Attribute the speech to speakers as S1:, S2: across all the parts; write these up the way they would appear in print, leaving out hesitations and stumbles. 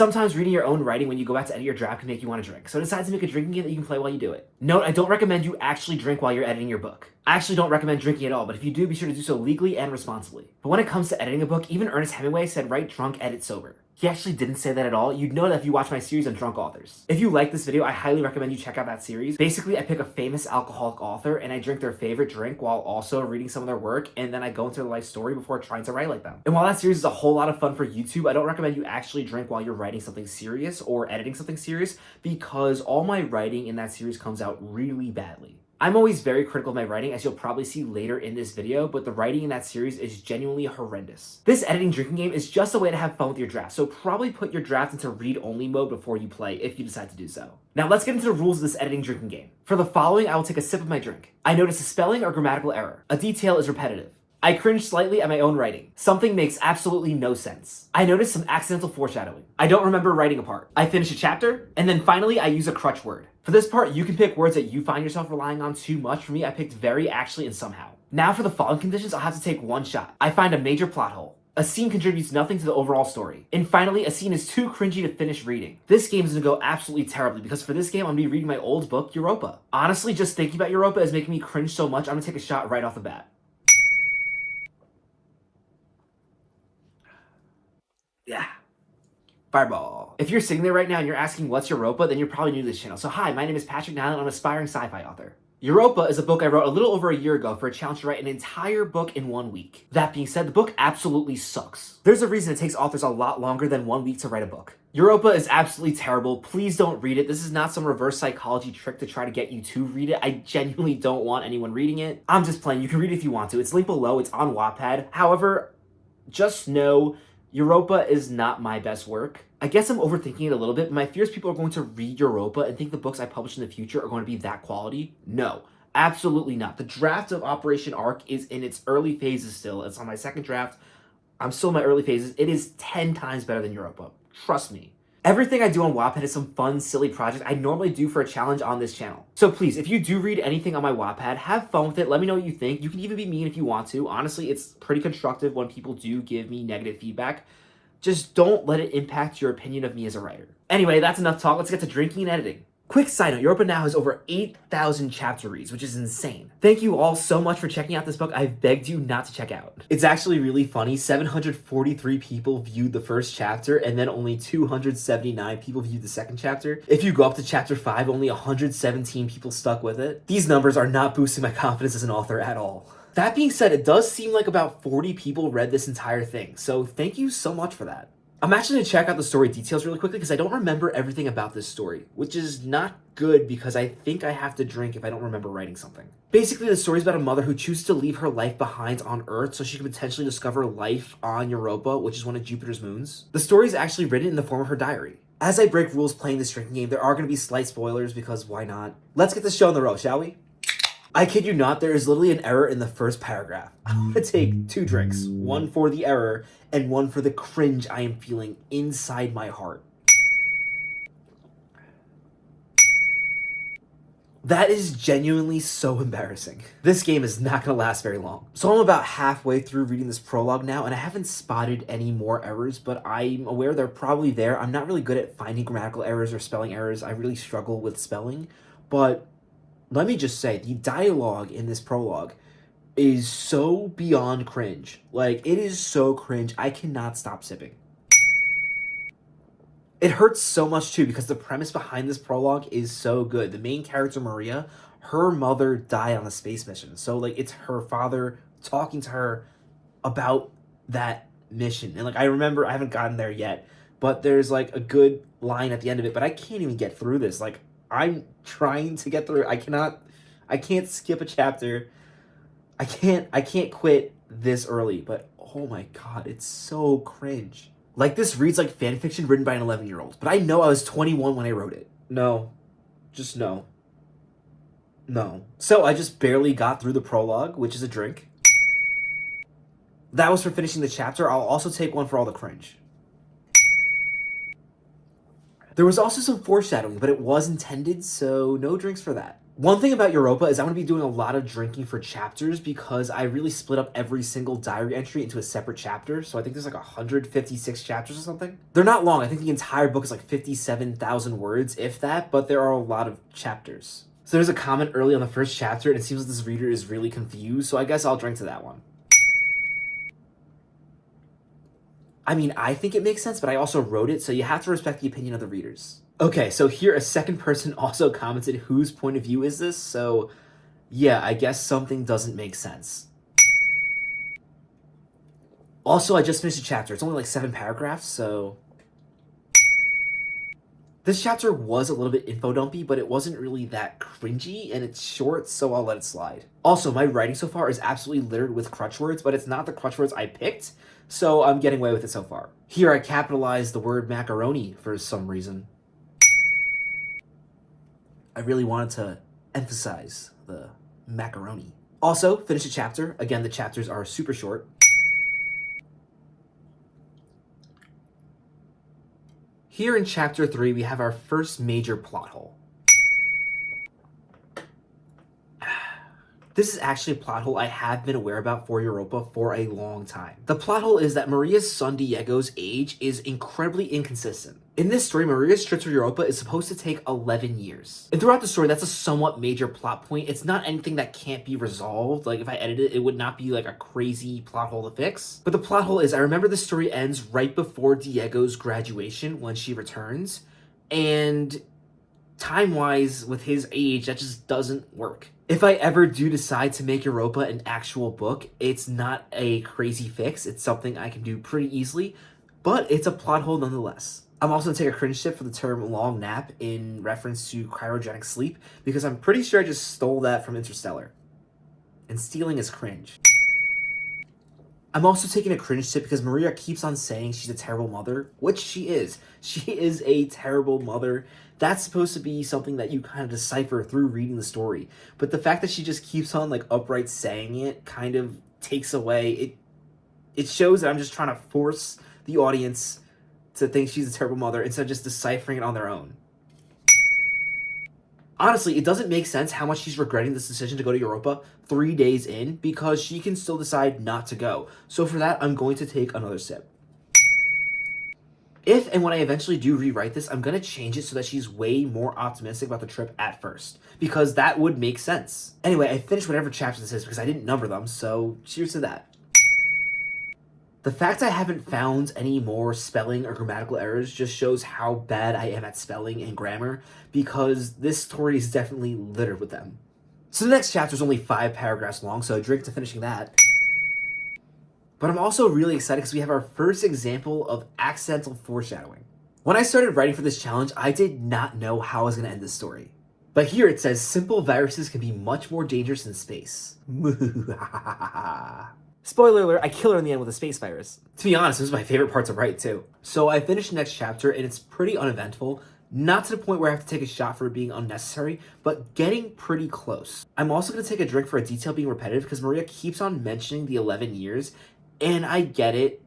S1: Sometimes reading your own writing when you go back to edit your draft can make you want to drink, so decide to make a drinking game that you can play while you do it. Note, I don't recommend you actually drink while you're editing your book. I actually don't recommend drinking at all, but if you do, be sure to do so legally and responsibly. But when it comes to editing a book, even Ernest Hemingway said write drunk, edit sober. He actually didn't say that at all. You'd know that if you watch my series on drunk authors. If you like this video, I highly recommend you check out that series. Basically, I pick a famous alcoholic author and I drink their favorite drink while also reading some of their work, and then I go into their life story before trying to write like them. And while that series is a whole lot of fun for YouTube, I don't recommend you actually drink while you're writing something serious or editing something serious, because all my writing in that series comes out really badly. I'm always very critical of my writing, as you'll probably see later in this video, but the writing in that series is genuinely horrendous. This editing drinking game is just a way to have fun with your draft, so probably put your draft into read-only mode before you play, if you decide to do so. Now let's get into the rules of this editing drinking game. For the following, I will take a sip of my drink. I notice a spelling or grammatical error. A detail is repetitive. I cringe slightly at my own writing. Something makes absolutely no sense. I notice some accidental foreshadowing. I don't remember writing a part. I finish a chapter, and then finally I use a crutch word. For this part, you can pick words that you find yourself relying on too much. For me, I picked very, actually, and somehow. Now for the following conditions, I'll have to take one shot. I find a major plot hole. A scene contributes nothing to the overall story. And finally, a scene is too cringy to finish reading. This game is gonna go absolutely terribly, because for this game, I'm gonna be reading my old book, Europa. Honestly, just thinking about Europa is making me cringe so much, I'm gonna take a shot right off the bat. Yeah. Fireball. If you're sitting there right now and you're asking what's Europa, then you're probably new to this channel. So hi, my name is Patrick Nyland. I'm an aspiring sci-fi author. Europa is a book I wrote a little over a year ago for a challenge to write an entire book in 1 week. That being said, the book absolutely sucks. There's a reason it takes authors a lot longer than 1 week to write a book. Europa is absolutely terrible. Please don't read it. This is not some reverse psychology trick to try to get you to read it. I genuinely don't want anyone reading it. I'm just playing. You can read it if you want to. It's linked below. It's on Wattpad. However, just know Europa is not my best work. I guess I'm overthinking it a little bit, but my fear is people are going to read Europa and think the books I publish in the future are going to be that quality. No, absolutely not. The draft of Operation Arc is in its early phases still. It's on my second draft. I'm still in my early phases. It is 10 times better than Europa. Trust me. Everything I do on Wattpad is some fun, silly project I normally do for a challenge on this channel. So please, if you do read anything on my Wattpad, have fun with it. Let me know what you think. You can even be mean if you want to. Honestly, it's pretty constructive when people do give me negative feedback. Just don't let it impact your opinion of me as a writer. Anyway, that's enough talk. Let's get to drinking and editing. Quick side note, Europa now has over 8,000 chapter reads, which is insane. Thank you all so much for checking out this book I've begged you not to check out. It's actually really funny. 743 people viewed the first chapter, and then only 279 people viewed the second chapter. If you go up to chapter 5, only 117 people stuck with it. These numbers are not boosting my confidence as an author at all. That being said, it does seem like about 40 people read this entire thing, so thank you so much for that. I'm actually going to check out the story details really quickly because I don't remember everything about this story, which is not good because I think I have to drink if I don't remember writing something. Basically, the story is about a mother who chooses to leave her life behind on Earth so she can potentially discover life on Europa, which is one of Jupiter's moons. The story is actually written in the form of her diary. As I break rules playing this drinking game, there are going to be slight spoilers because why not? Let's get this show on the road, shall we? I kid you not, there is literally an error in the first paragraph. I'm gonna take 2 drinks, one for the error and one for the cringe I am feeling inside my heart. That is genuinely so embarrassing. This game is not gonna last very long. So I'm about halfway through reading this prologue now, and I haven't spotted any more errors, but I'm aware they're probably there. I'm not really good at finding grammatical errors or spelling errors. I really struggle with spelling, but let me just say, the dialogue in this prologue is so beyond cringe. Like, it is so cringe, I cannot stop sipping. It hurts so much, too, because the premise behind this prologue is so good. The main character, Maria, her mother died on a space mission. So, like, it's her father talking to her about that mission. And, like, I remember, I haven't gotten there yet, but there's, like, a good line at the end of it, but I can't even get through this. Like, I'm trying to get through. I can't skip a chapter. I can't quit this early, but oh my god, it's so cringe. Like, this reads like fan fiction written by an 11-year-old, but I know I was 21 when I wrote it. No. Just no. No. So I just barely got through the prologue, which is a drink. That was for finishing the chapter. I'll also take one for all the cringe. There was also some foreshadowing, but it was intended, so no drinks for that. One thing about Europa is I'm going to be doing a lot of drinking for chapters because I really split up every single diary entry into a separate chapter. So I think there's like 156 chapters or something. They're not long. I think the entire book is like 57,000 words, if that, but there are a lot of chapters. So there's a comment early on the first chapter, and it seems like this reader is really confused, so I guess I'll drink to that one. I mean, I think it makes sense, but I also wrote it, so you have to respect the opinion of the readers. Okay, so here a second person also commented whose point of view is this, so yeah, I guess something doesn't make sense. Also, I just finished a chapter. It's only like 7 paragraphs, so... This chapter was a little bit info dumpy, but it wasn't really that cringy, and it's short, so I'll let it slide. Also, my writing so far is absolutely littered with crutch words, but it's not the crutch words I picked, so I'm getting away with it so far. Here I capitalized the word macaroni for some reason. I really wanted to emphasize the macaroni. Also, finish a chapter. Again, the chapters are super short. Here in chapter 3, we have our first major plot hole. This is actually a plot hole I have been aware about for Europa for a long time. The plot hole is that Maria's son Diego's age is incredibly inconsistent. In this story, Maria's trip to Europa is supposed to take 11 years. And throughout the story, that's a somewhat major plot point. It's not anything that can't be resolved. Like, if I edited it, it would not be like a crazy plot hole to fix. But the plot hole is, I remember the story ends right before Diego's graduation when she returns. And time-wise, with his age, that just doesn't work. If I ever do decide to make Europa an actual book, it's not a crazy fix. It's something I can do pretty easily, but it's a plot hole nonetheless. I'm also going to take a cringe tip for the term long nap in reference to cryogenic sleep, because I'm pretty sure I just stole that from Interstellar. And stealing is cringe. I'm also taking a cringe tip because Maria keeps on saying she's a terrible mother, which she is. She is a terrible mother. That's supposed to be something that you kind of decipher through reading the story. But the fact that she just keeps on like upright saying it kind of takes away, it shows that I'm just trying to force the audience to think she's a terrible mother instead of just deciphering it on their own. Honestly, it doesn't make sense how much she's regretting this decision to go to Europa 3 days in, because she can still decide not to go. So for that, I'm going to take another sip. If and when I eventually do rewrite this, I'm going to change it so that she's way more optimistic about the trip at first, because that would make sense. Anyway, I finished whatever chapter this is because I didn't number them, so cheers to that. The fact I haven't found any more spelling or grammatical errors just shows how bad I am at spelling and grammar, because this story is definitely littered with them. So the next chapter is only 5 paragraphs long, so drink to finishing that. But I'm also really excited because we have our first example of accidental foreshadowing. When I started writing for this challenge, I did not know how I was going to end this story. But here it says, simple viruses can be much more dangerous in space. Spoiler alert, I kill her in the end with a space virus. To be honest, this is my favorite part to write too. So I finished the next chapter and it's pretty uneventful. Not to the point where I have to take a shot for it being unnecessary, but getting pretty close. I'm also going to take a drink for a detail being repetitive because Maria keeps on mentioning the 11 years, and I get it.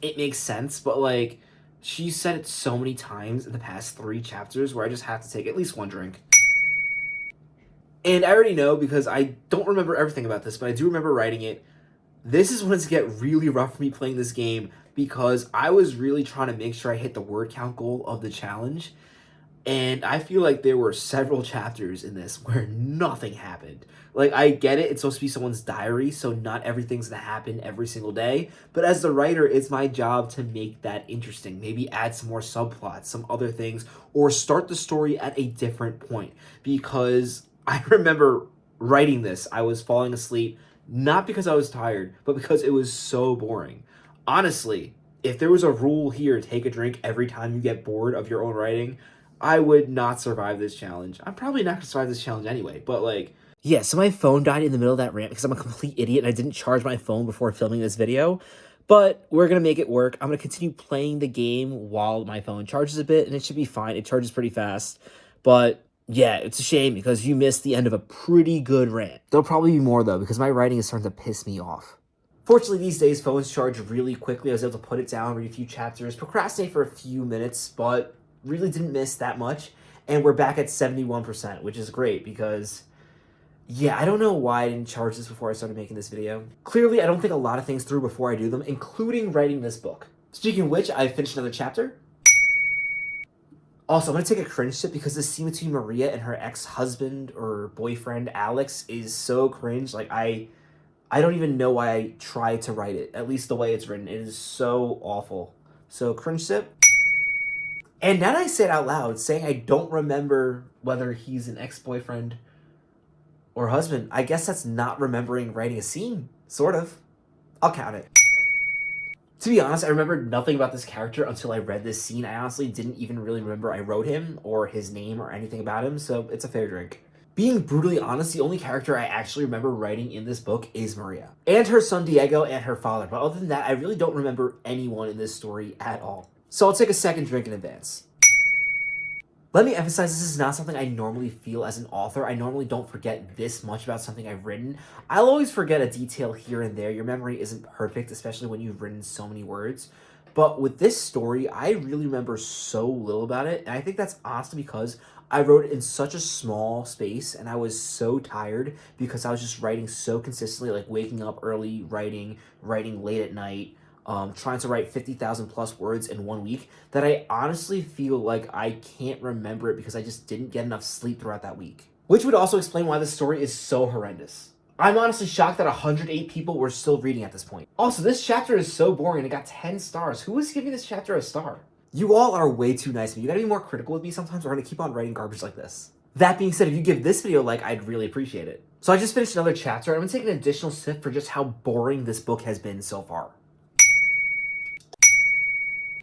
S1: It makes sense, but like, she said it so many times in the past 3 chapters where I just have to take at least one drink. And I already know, because I don't remember everything about this, but I do remember writing it. This is when it's get really rough for me playing this game, because I was really trying to make sure I hit the word count goal of the challenge. And I feel like there were several chapters in this where nothing happened. Like, I get it, it's supposed to be someone's diary, so not everything's gonna happen every single day. But as the writer, it's my job to make that interesting. Maybe add some more subplots, some other things, or start the story at a different point. Because I remember writing this, I was falling asleep, not because I was tired, but because it was so boring. Honestly, if there was a rule here, take a drink every time you get bored of your own writing, I would not survive this challenge. I'm probably not going to survive this challenge anyway, but like... Yeah, so my phone died in the middle of that rant because I'm a complete idiot and I didn't charge my phone before filming this video. But we're going to make it work. I'm going to continue playing the game while my phone charges a bit, and it should be fine. It charges pretty fast. But yeah, it's a shame because you missed the end of a pretty good rant. There'll probably be more though, because my writing is starting to piss me off. Fortunately, these days, phones charge really quickly. I was able to put it down, read a few chapters, procrastinate for a few minutes, but really didn't miss that much. and we're back at 71%, which is great because, yeah, I don't know why I didn't charge this before I started making this video. Clearly, I don't think a lot of things through before I do them, including writing this book. Speaking of which, I finished another chapter. Also, I'm gonna take a cringe sip because the scene between Maria and her ex-husband or boyfriend, Alex, is so cringe. Like, I don't even know why I tried to write it, at least the way it's written. It is so awful. So, cringe sip. And now that I say it out loud, saying I don't remember whether he's an ex-boyfriend or husband, I guess that's not remembering writing a scene, sort of. I'll count it. To be honest, I remembered nothing about this character until I read this scene. I honestly didn't even really remember I wrote him or his name or anything about him, so it's a fair drink. Being brutally honest, the only character I actually remember writing in this book is Maria. And her son Diego and her father, but other than that, I really don't remember anyone in this story at all. So I'll take a second drink in advance. Let me emphasize, this is not something I normally feel as an author. I normally don't forget this much about something I've written. I'll always forget a detail here and there. Your memory isn't perfect, especially when you've written so many words. But with this story, I really remember so little about it. And I think that's honestly because I wrote it in such a small space and I was so tired because I was just writing so consistently, like waking up early, writing late at night, trying to write 50,000 plus words in 1 week, that I honestly feel like I can't remember it because I just didn't get enough sleep throughout that week. Which would also explain why this story is so horrendous. I'm honestly shocked that 108 people were still reading at this point. Also, this chapter is so boring and it got 10 stars. Who is giving this chapter a star? You all are way too nice to me. You gotta be more critical with me sometimes or I'm gonna keep on writing garbage like this. That being said, if you give this video a like, I'd really appreciate it. So I just finished another chapter and I'm gonna take an additional sip for just how boring this book has been so far.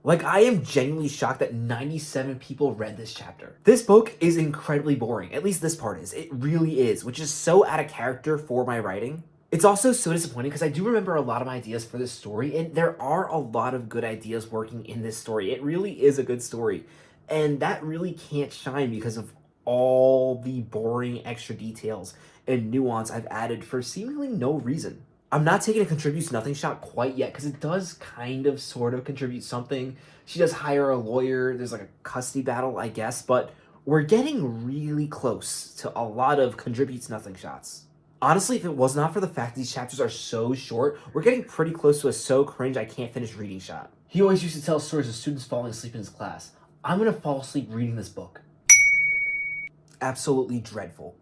S1: Like, I am genuinely shocked that 97 people read this chapter. This book is incredibly boring, at least this part is. It really is, which is so out of character for my writing. It's also so disappointing because I do remember a lot of my ideas for this story, and there are a lot of good ideas working in this story. It really is a good story, and that really can't shine because of all the boring extra details and nuance I've added for seemingly no reason. I'm not taking a contributes nothing shot quite yet because it does kind of sort of contribute something. She does hire a lawyer. There's like a custody battle, I guess, but we're getting really close to a lot of contributes nothing shots. Honestly, if it was not for the fact these chapters are so short, we're getting pretty close to a so cringe I can't finish reading shot. He always used to tell stories of students falling asleep in his class. I'm gonna fall asleep reading this book. Absolutely dreadful.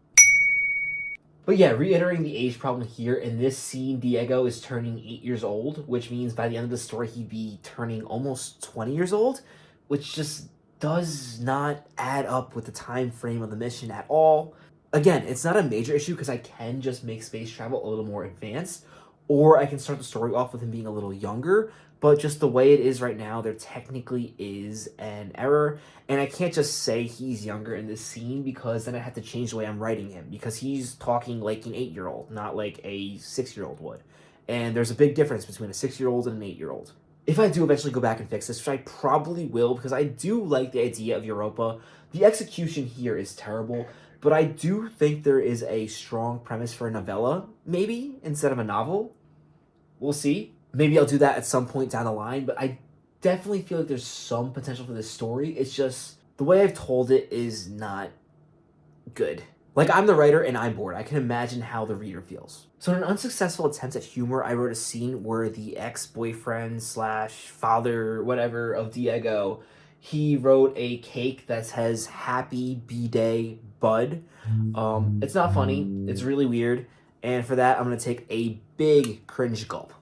S1: But yeah, reiterating the age problem here, in this scene, Diego is turning 8 years old, which means by the end of the story, he'd be turning almost 20 years old, which just does not add up with the time frame of the mission at all. Again, it's not a major issue because I can just make space travel a little more advanced, or I can start the story off with him being a little younger, but just the way it is right now, there technically is an error, and I can't just say he's younger in this scene because then I have to change the way I'm writing him because he's talking like an 8-year-old, not like a 6-year-old would. And there's a big difference between a 6-year-old and an 8-year-old. If I do eventually go back and fix this, which I probably will because I do like the idea of Europa, the execution here is terrible, but I do think there is a strong premise for a novella, maybe, instead of a novel. We'll see. Maybe I'll do that at some point down the line, but I definitely feel like there's some potential for this story. It's just the way I've told it is not good. Like, I'm the writer and I'm bored. I can imagine how the reader feels. So in an unsuccessful attempt at humor, I wrote a scene where the ex-boyfriend slash father, whatever, of Diego, he wrote a cake that says Happy B-Day Bud. It's not funny. It's really weird. And for that, I'm going to take a big cringe gulp.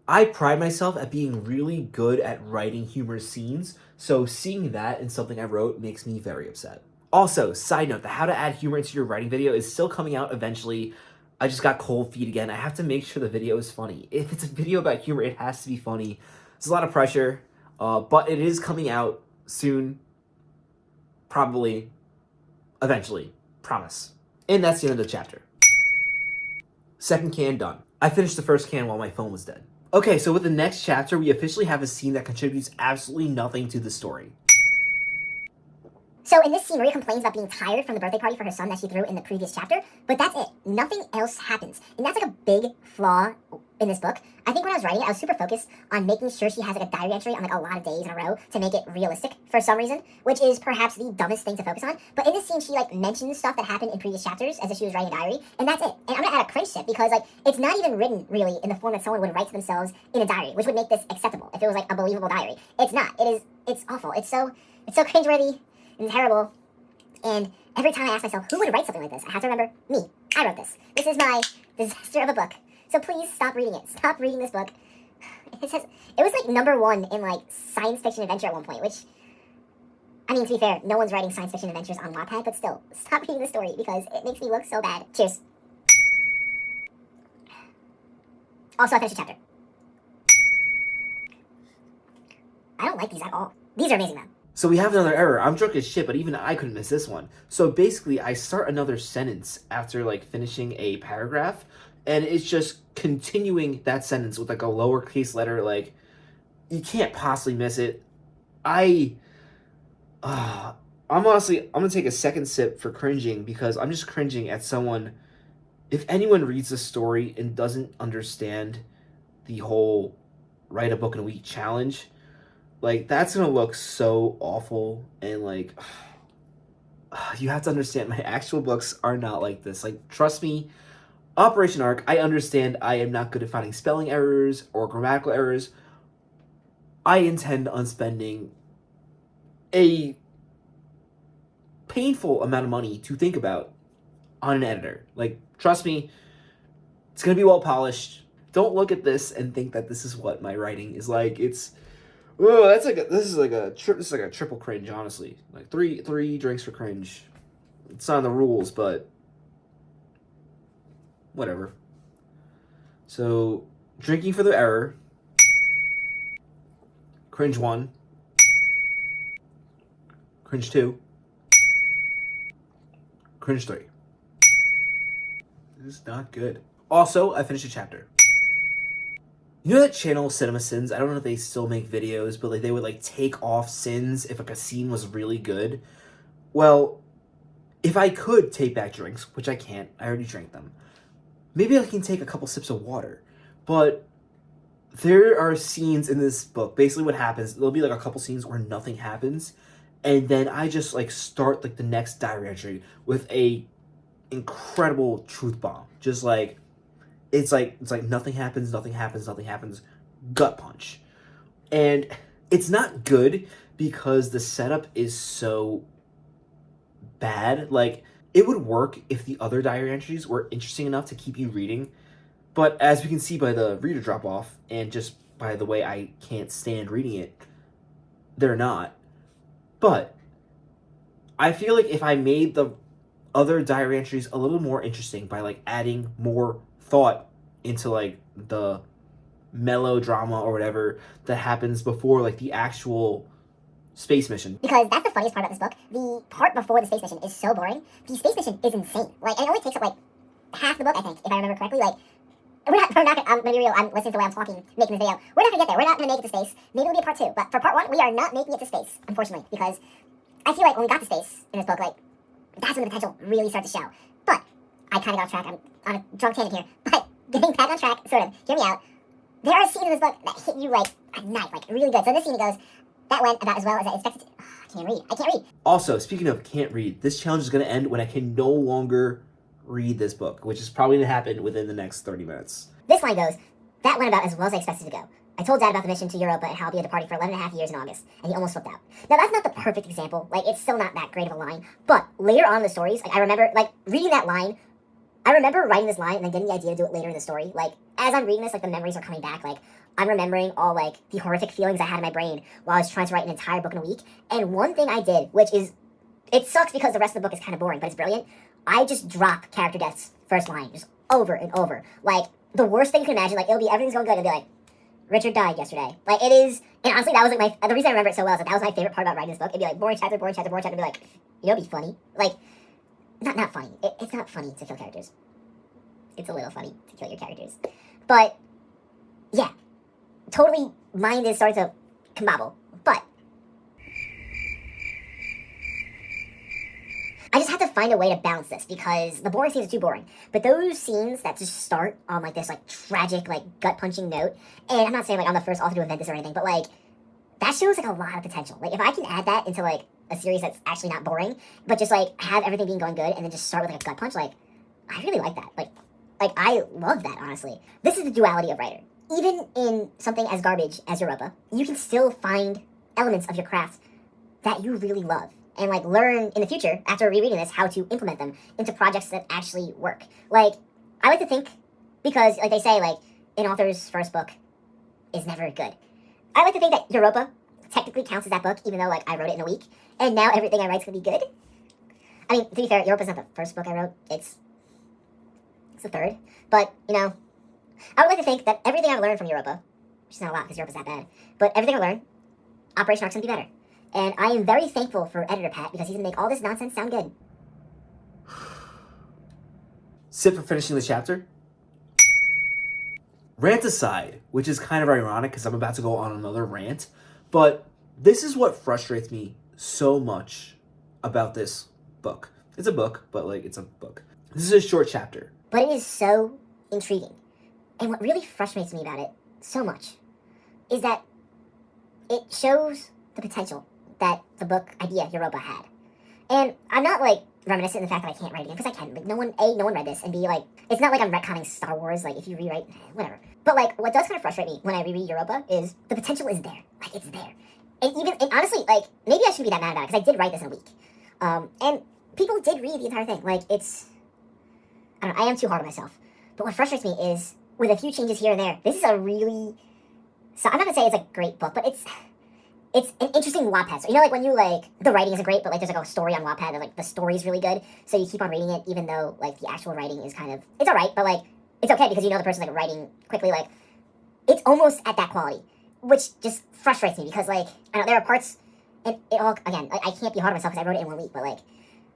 S1: I pride myself at being really good at writing humorous scenes, so seeing that in something I wrote makes me very upset. Also, side note, the how to add humor into your writing video is still coming out eventually. I just got cold feet again. I have to make sure the video is funny. If it's a video about humor, it has to be funny. It's a lot of pressure, but it is coming out soon. Probably. Eventually. Promise. And that's the end of the chapter. Second can done. I finished the first can while my phone was dead. Okay, so with the next chapter, we officially have a scene that contributes absolutely nothing to the story.
S2: So in this scene, Maria complains about being tired from the birthday party for her son that she threw in the previous chapter, but that's it. Nothing else happens. And that's like a big flaw in this book. I think when I was writing it, I was super focused on making sure she has like a diary entry on like a lot of days in a row to make it realistic for some reason, which is perhaps the dumbest thing to focus on. But in this scene, she like mentions stuff that happened in previous chapters as if she was writing a diary, and that's it. And I'm gonna add a cringe tip because like it's not even written really in the form that someone would write to themselves in a diary, which would make this acceptable if it was like a believable diary. It's not. It's awful. It's so cringeworthy and terrible. And every time I ask myself, who would write something like this? I have to remember, me. I wrote this. This is my disaster of a book. So please stop reading it. Stop reading this book. It was like #1 in like science fiction adventure at one point, which, I mean, to be fair, no one's writing science fiction adventures on Wattpad, but still, stop reading the story because it makes me look so bad. Cheers. Also, I finished a chapter. I don't like these at all. These are amazing, though.
S1: So we have another error. I'm drunk as shit, but even I couldn't miss this one. So basically, I start another sentence after like finishing a paragraph, and it's just continuing that sentence with like a lowercase letter. Like, you can't possibly miss it. I'm gonna take a second sip for cringing because I'm just cringing at someone. If anyone reads the story and doesn't understand the whole write a book in a week challenge, like, that's gonna look so awful. And like, you have to understand, my actual books are not like this. Like, trust me, Operation Arc, I understand I am not good at finding spelling errors or grammatical errors. I intend on spending a painful amount of money to think about on an editor. Like, trust me, it's gonna be well polished. Don't look at this and think that this is what my writing is like. This is like a triple cringe, honestly. Like three drinks for cringe. It's not in the rules, but whatever. So, drinking for the error. Cringe 1. Cringe 2. Cringe 3. This is not good. Also, I finished a chapter. You know that channel Cinema Sins? I don't know if they still make videos, but like they would like take off sins if like a scene was really good. Well, if I could take back drinks, which I can't, I already drank them. Maybe I can take a couple sips of water. But there are scenes in this book. Basically what happens, there'll be like a couple scenes where nothing happens, and then I just like start like the next diary entry with a incredible truth bomb. Just like it's like nothing happens, gut punch. And it's not good because the setup is so bad. Like, it would work if the other diary entries were interesting enough to keep you reading, but as we can see by the reader drop off and just by the way I can't stand reading it, they're not. But I feel like if I made the other diary entries a little more interesting by like adding more thought into like the melodrama or whatever that happens before like the actual space mission.
S2: Because that's the funniest part about this book. The part before the space mission is so boring. The space mission is insane. Like, and it only takes up like half the book, I think, if I remember correctly. Like, we're not gonna, I'm gonna be real, I'm listening to the way I'm talking, making this video. We're not gonna get there. We're not gonna make it to space. Maybe it'll be a part 2. But for part 1, we are not making it to space, unfortunately, because I feel like when we got to space in this book, like, that's when the potential really started to show. But I kind of got off track. I'm on a drunk tangent here. But getting back on track, sort of, hear me out. There are scenes in this book that hit you like a knife, like really good. So in this scene, it goes, that went about as well as I expected to. I can't read.
S1: Also, speaking of can't read, this challenge is going to end when I can no longer read this book, which is probably going to happen within the next 30 minutes.
S2: This line goes, that went about as well as I expected to go. I told Dad about the mission to Europa and how I'll be at the party for 11 and a half years in August, and he almost flipped out. Now, that's not the perfect example. Like, it's still not that great of a line, but later on in the stories, like, I remember, like, reading that line, I remember writing this line and then getting the idea to do it later in the story. Like, as I'm reading this, like, the memories are coming back. Like, I'm remembering all, like, the horrific feelings I had in my brain while I was trying to write an entire book in a week. And one thing I did, which is, it sucks because the rest of the book is kind of boring, but it's brilliant. I just drop character death's first line, just over and over. Like, the worst thing you can imagine, like, it'll be, everything's going good, it'll be like, Richard died yesterday. Like, it is, and honestly, that was, like, the reason I remember it so well is that was my favorite part about writing this book. It'd be like, boring chapter, it'd be like, you know, it'd be funny. Like, not funny. It's not funny to kill characters. It's a little funny to kill your characters. But, yeah. Totally, mind is starting to combobble. But I just have to find a way to balance this because the boring scenes are too boring. But those scenes that just start on like this like tragic, like gut punching note, and I'm not saying like I'm the first author to invent this or anything, but like that shows like a lot of potential. Like if I can add that into like a series that's actually not boring, but just like have everything being going good and then just start with like a gut punch, like I really like that. Like I love that, honestly. This is the duality of writer. Even in something as garbage as Europa, you can still find elements of your craft that you really love and like learn in the future after rereading this how to implement them into projects that actually work. Like I like to think, because like they say, like an author's first book is never good. I like to think that Europa technically counts as that book, even though like I wrote it in a week, and now everything I write's gonna be good. I mean, to be fair, Europa's not the first book I wrote. It's the third. But, you know, I would like to think that everything I've learned from Europa, which is not a lot because Europa's that bad, but everything I've learned, Operation Arc's gonna be better. And I am very thankful for editor Pat because he's gonna make all this nonsense sound good.
S1: Sip for finishing the chapter. Rant aside, which is kind of ironic because I'm about to go on another rant, but this is what frustrates me so much about this book. It's a book, but like it's a book. This is a short chapter.
S2: But it is so intriguing. And what really frustrates me about it so much is that it shows the potential that the book idea Europa had. And I'm not like reminiscent in the fact that I can't write again, because I can. Like no one read this, and B, like it's not like I'm retconning Star Wars, like if you rewrite, whatever. But like what does kind of frustrate me when I reread Europa is the potential is there. Like it's there. And honestly, like maybe I shouldn't be that mad about it, because I did write this in a week. And people did read the entire thing. Like it's, I don't know, I am too hard on myself. But what frustrates me is with a few changes here and there, this is a really, so I'm not gonna say it's a great book, but it's an interesting Wattpad. So you know, like when you like the writing isn't great, but like there's like a story on Wattpad that like the story is really good, so you keep on reading it even though like the actual writing is kind of, it's alright, but like it's okay because you know the person's like writing quickly. Like it's almost at that quality, which just frustrates me because like I don't know, there are parts, and it all, again, like I can't be hard on myself because I wrote it in 1 week, but like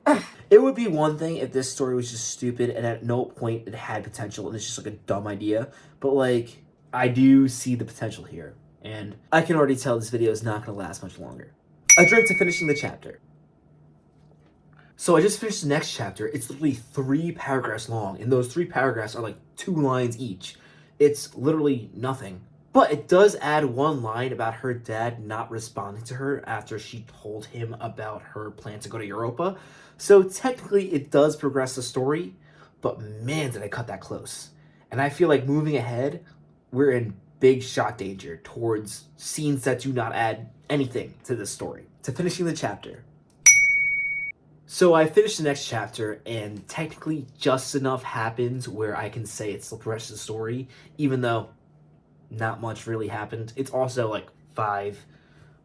S2: ugh.
S1: It would be one thing if this story was just stupid and at no point it had potential and it's just like a dumb idea, but like I do see the potential here. And I can already tell this video is not going to last much longer. A drink to finishing the chapter. So I just finished the next chapter. It's literally 3 paragraphs long, and those 3 paragraphs are like 2 lines each. It's literally nothing. But it does add 1 line about her dad not responding to her after she told him about her plan to go to Europa. So technically it does progress the story, but man, did I cut that close. And I feel like moving ahead, we're in big shot danger towards scenes that do not add anything to this story. To finishing the chapter. So I finished the next chapter, and technically just enough happens where I can say it's the rest of the story, even though not much really happened. It's also like 5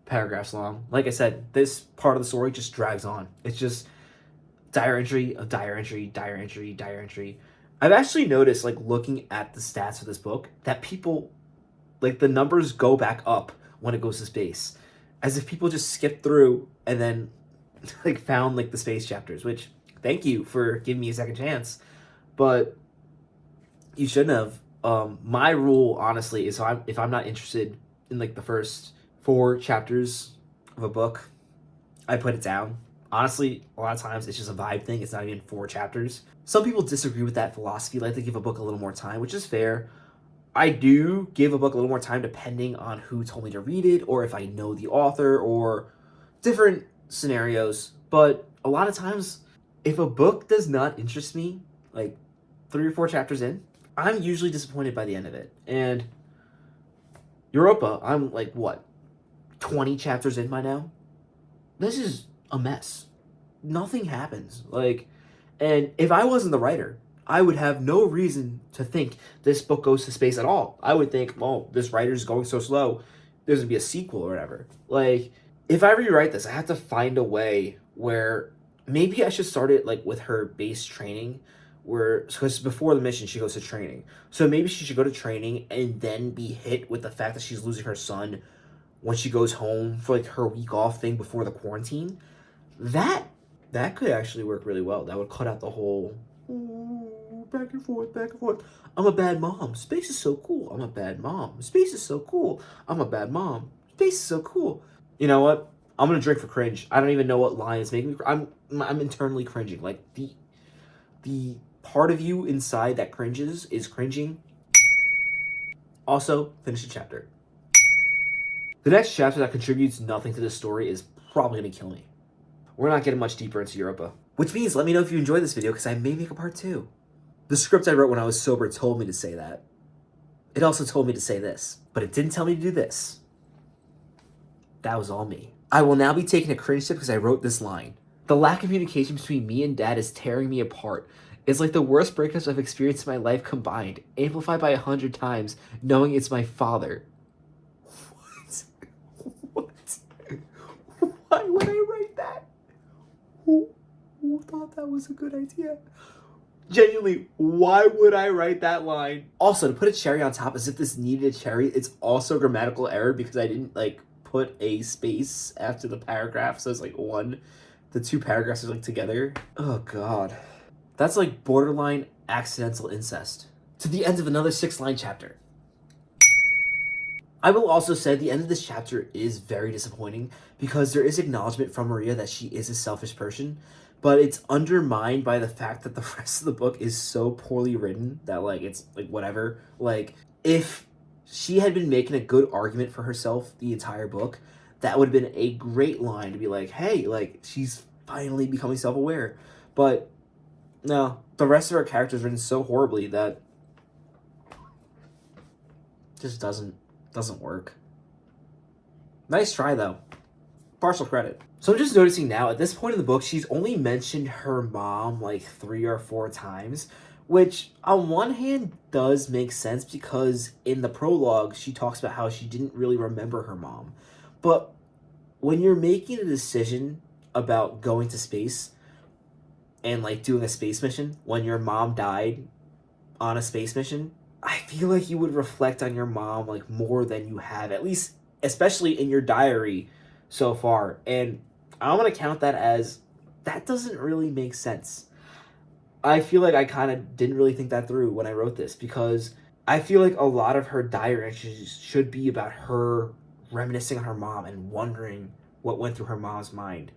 S1: paragraphs long. Like I said, this part of the story just drags on. It's just dire entry of dire entry, dire entry, dire entry. I've actually noticed, like looking at the stats of this book, that people, like the numbers go back up when it goes to space, as if people just skipped through and then like found like the space chapters, which thank you for giving me a second chance, but you shouldn't have. My rule honestly is, if I'm not interested in like the first 4 chapters of a book, I put it down. Honestly, a lot of times it's just a vibe thing. It's not even 4 chapters. Some people disagree with that philosophy, like to give a book a little more time, which is fair. I do give a book a little more time depending on who told me to read it, or if I know the author, or different scenarios. But a lot of times, if a book does not interest me, like 3 or 4 chapters in, I'm usually disappointed by the end of it. And Europa, I'm like, what, 20 chapters in by now? This is a mess. Nothing happens. Like, and if I wasn't the writer, I would have no reason to think this book goes to space at all. I would think, well, this writer's going so slow, there's gonna be a sequel or whatever. Like, if I rewrite this, I have to find a way where maybe I should start it like with her base training, where, because before the mission she goes to training. So maybe she should go to training and then be hit with the fact that she's losing her son when she goes home for like her week off thing before the quarantine. That could actually work really well. That would cut out the whole back and forth, back and forth. I'm a bad mom. Space is so cool. I'm a bad mom. Space is so cool. I'm a bad mom. Space is so cool. You know what? I'm gonna drink for cringe. I don't even know what line is making me. I'm internally cringing. Like the part of you inside that cringes is cringing. Also, finish the chapter. The next chapter that contributes nothing to the story is probably gonna kill me. We're not getting much deeper into Europa. Which means let me know if you enjoyed this video because I may make a part 2. The script I wrote when I was sober told me to say that. It also told me to say this, but it didn't tell me to do this. That was all me. I will now be taking a cringe tip because I wrote this line. The lack of communication between me and Dad is tearing me apart. It's like the worst breakups I've experienced in my life combined, amplified by 100 times, knowing it's my father. What? Why would I write that? Who thought that was a good idea? Genuinely, why would I write that line? Also, to put a cherry on top, as if this needed a cherry, it's also a grammatical error because I didn't put a space after the paragraph, so it's the 2 paragraphs are together. Oh god. That's borderline accidental incest. To the end of another 6-line chapter. I will also say the end of this chapter is very disappointing because there is acknowledgement from Maria that she is a selfish person, but it's undermined by the fact that the rest of the book is so poorly written that it's whatever. If she had been making a good argument for herself the entire book, that would have been a great line to be hey, she's finally becoming self-aware. But no, the rest of her character is written so horribly that just doesn't work. Nice try though. Partial credit. So I'm just noticing now, at this point in the book, she's only mentioned her mom 3 or 4 times, which on one hand does make sense because in the prologue, she talks about how she didn't really remember her mom. But when you're making a decision about going to space and doing a space mission when your mom died on a space mission, I feel like you would reflect on your mom more than you have, at least especially in your diary so far. And I'm gonna count that as that doesn't really make sense. I feel like I kind of didn't really think that through when I wrote this because I feel like a lot of her diary entries should be about her reminiscing on her mom and wondering what went through her mom's mind.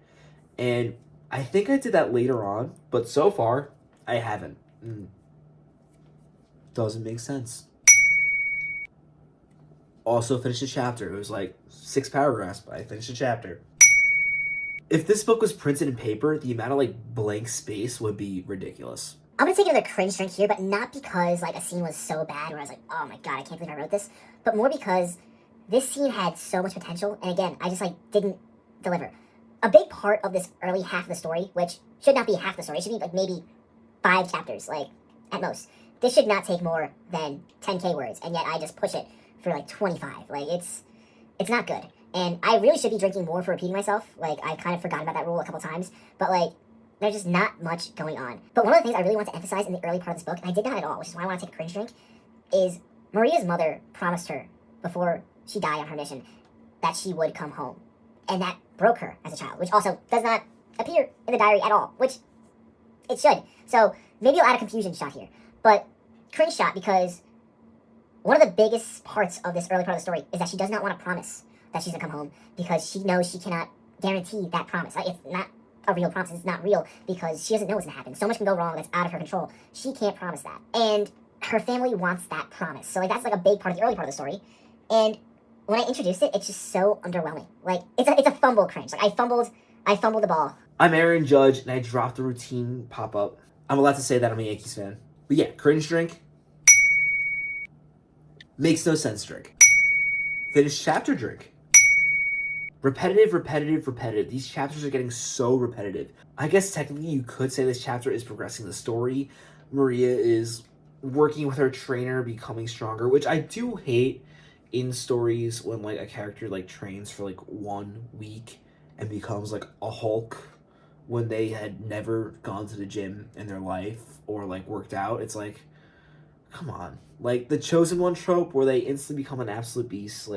S1: And I think I did that later on, but so far I haven't. Doesn't make sense. Also finished the chapter. It was 6 paragraphs, but I finished the chapter. If this book was printed in paper, the amount of blank space would be ridiculous.
S2: I'm gonna take another cringe drink here, but not because a scene was so bad where I was oh my god, I can't believe I wrote this, but more because this scene had so much potential, and again, I just didn't deliver. A big part of this early half of the story, which should not be half the story, it should be maybe 5 chapters, at most. This should not take more than 10k words, and yet I just push it for 25. It's not good. And I really should be drinking more for repeating myself. I kind of forgot about that rule a couple times, but there's just not much going on. But one of the things I really want to emphasize in the early part of this book, and I did not at all, which is why I want to take a cringe drink, is Maria's mother promised her before she died on her mission that she would come home. And that broke her as a child, which also does not appear in the diary at all, which it should. So maybe I'll add a confusion shot here. But cringe shot because one of the biggest parts of this early part of the story is that she does not want to promise that she's going to come home because she knows she cannot guarantee that promise. It's not a real promise. It's not real because she doesn't know what's going to happen. So much can go wrong that's out of her control. She can't promise that. And her family wants that promise. So that's a big part of the early part of the story. And when I introduced it, it's just so underwhelming. It's a fumble cringe. I fumbled the ball.
S1: I'm Aaron Judge, and I dropped the routine pop-up. I'm allowed to say that I'm a Yankees fan. But yeah, cringe drink. Makes no sense drink. Finish chapter drink. Repetitive. These chapters are getting so repetitive. I guess technically you could say this chapter is progressing the story. Maria is working with her trainer, becoming stronger, which I do hate in stories when a character trains for 1 week and becomes a Hulk when they had never gone to the gym in their life or worked out. It's come on. The chosen one trope where they instantly become an absolute beast.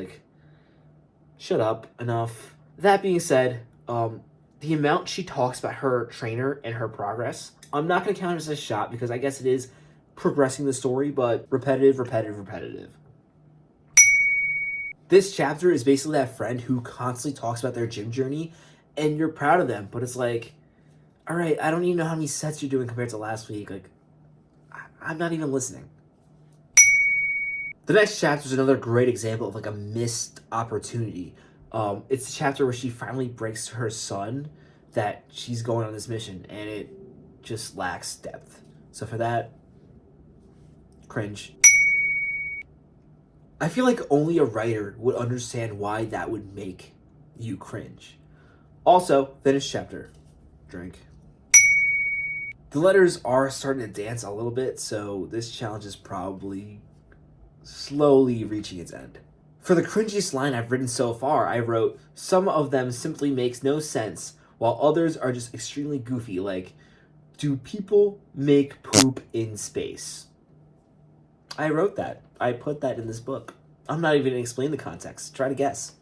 S1: Shut up. Enough. That being said, the amount she talks about her trainer and her progress, I'm not going to count it as a shot because I guess it is progressing the story, but repetitive. This chapter is basically that friend who constantly talks about their gym journey, and you're proud of them, but it's like, all right, I don't even know how many sets you're doing compared to last week. Like, I'm not even listening. The next chapter is another great example of like a missed opportunity. It's the chapter where she finally breaks to her son that she's going on this mission, and it just lacks depth. So for that, cringe. I feel like only a writer would understand why that would make you cringe. Also, finished chapter. Drink. The letters are starting to dance a little bit, so this challenge is probably slowly reaching its end. For the cringiest line I've written so far, I wrote, some of them simply makes no sense, while others are just extremely goofy, like, do people make poop in space? I wrote that. I put that in this book. I'm not even going to explain the context. Try to guess.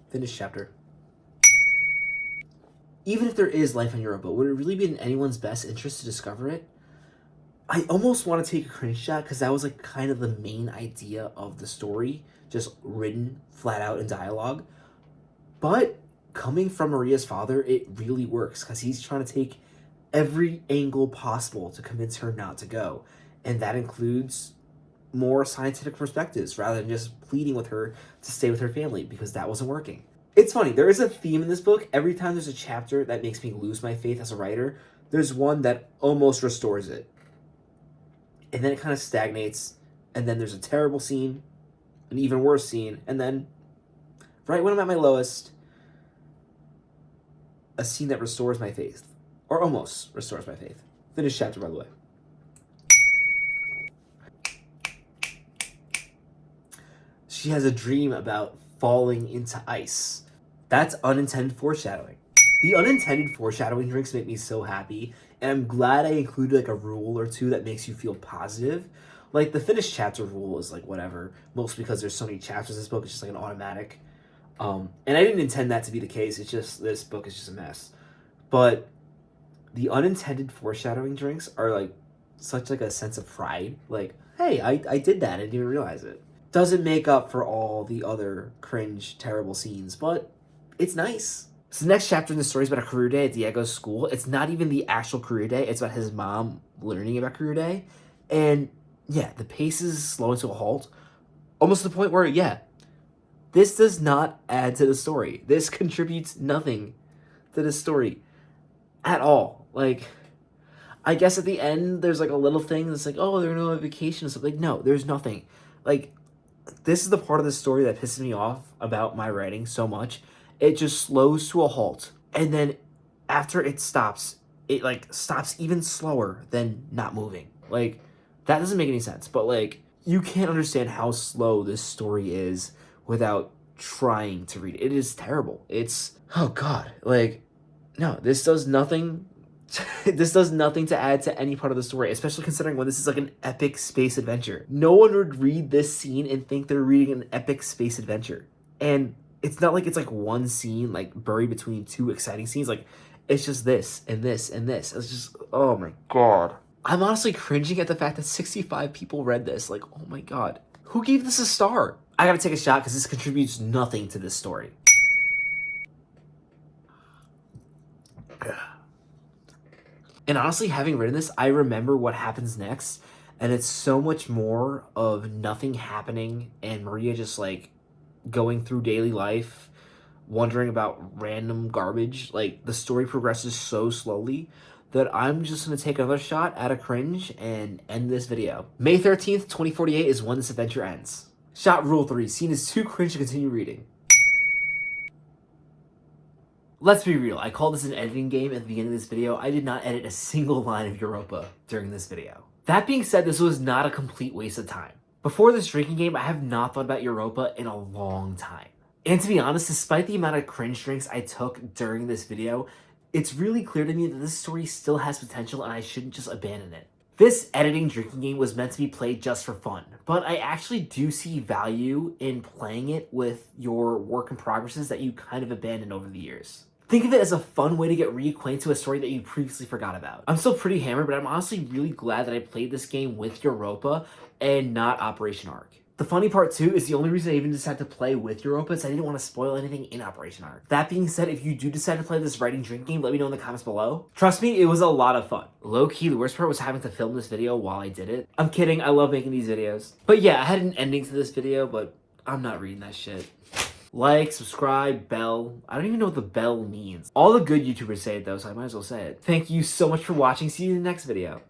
S1: Finished chapter. Even if there is life on Europa, would it really be in anyone's best interest to discover it? I almost want to take a cringe shot because that was like kind of the main idea of the story, just written flat out in dialogue. But coming from Maria's father, it really works because he's trying to take every angle possible to convince her not to go. And that includes more scientific perspectives rather than just pleading with her to stay with her family because that wasn't working. It's funny, there is a theme in this book. Every time there's a chapter that makes me lose my faith as a writer, there's one that almost restores it. And then it kind of stagnates, and then there's a terrible scene, an even worse scene, and then, right when I'm at my lowest, a scene that restores my faith. Or almost restores my faith. Finished chapter, by the way. She has a dream about falling into ice. That's unintended foreshadowing. The unintended foreshadowing drinks make me so happy, and I'm glad I included like a rule or two that makes you feel positive. Like the finished chapter rule is like whatever, mostly because there's so many chapters in this book, it's just like an automatic. And I didn't intend that to be the case, it's just this book is just a mess. But the unintended foreshadowing drinks are like such like a sense of pride. Like, hey, I did that, I didn't even realize it. Doesn't make up for all the other cringe, terrible scenes, but it's nice. So the next chapter in the story is about a career day at Diego's school. It's not even the actual career day. It's about his mom learning about career day. And yeah, the pace is slowing to a halt. Almost to the point where, yeah, this does not add to the story. This contributes nothing to the story at all. Like, I guess at the end, there's like a little thing that's like, oh, they're on vacation or something. Like, no, there's nothing. Like, this is the part of the story that pisses me off about my writing so much. It just slows to a halt. And then after it stops, it like stops even slower than not moving. Like, that doesn't make any sense. But like, you can't understand how slow this story is without trying to read it. It is terrible. It's, oh God. Like, no, this does nothing. This does nothing to add to any part of the story, especially considering when this is like an epic space adventure. No one would read this scene and think they're reading an epic space adventure. And it's not like it's like one scene like buried between two exciting scenes. Like, it's just this and this and this. It's just, oh my God. I'm honestly cringing at the fact that 65 people read this. Like, oh my God. Who gave this a star? I gotta take a shot because this contributes nothing to this story. And honestly, having written this, I remember what happens next, and it's so much more of nothing happening and Maria just like going through daily life, wondering about random garbage. Like, the story progresses so slowly that I'm just gonna take another shot at a cringe and end this video. May 13th, 2048 is when this adventure ends. Shot rule 3, scene is too cringe to continue reading. Let's be real, I called this an editing game at the beginning of this video. I did not edit a single line of Europa during this video. That being said, this was not a complete waste of time. Before this drinking game, I have not thought about Europa in a long time. And to be honest, despite the amount of cringe drinks I took during this video, it's really clear to me that this story still has potential and I shouldn't just abandon it. This editing drinking game was meant to be played just for fun, but I actually do see value in playing it with your work in progresses that you kind of abandoned over the years. Think of it as a fun way to get reacquainted to a story that you previously forgot about. I'm still pretty hammered, but I'm honestly really glad that I played this game with Europa and not Operation Arc. The funny part too is the only reason I even decided to play with Europa is I didn't want to spoil anything in Operation Arc. That being said, if you do decide to play this writing drink game, let me know in the comments below. Trust me, it was a lot of fun. Low key, the worst part was having to film this video while I did it. I'm kidding, I love making these videos. But yeah, I had an ending to this video, but I'm not reading that shit. Like, subscribe, bell. I don't even know what the bell means. All the good YouTubers say it though, so I might as well say it. Thank you so much for watching. See you in the next video.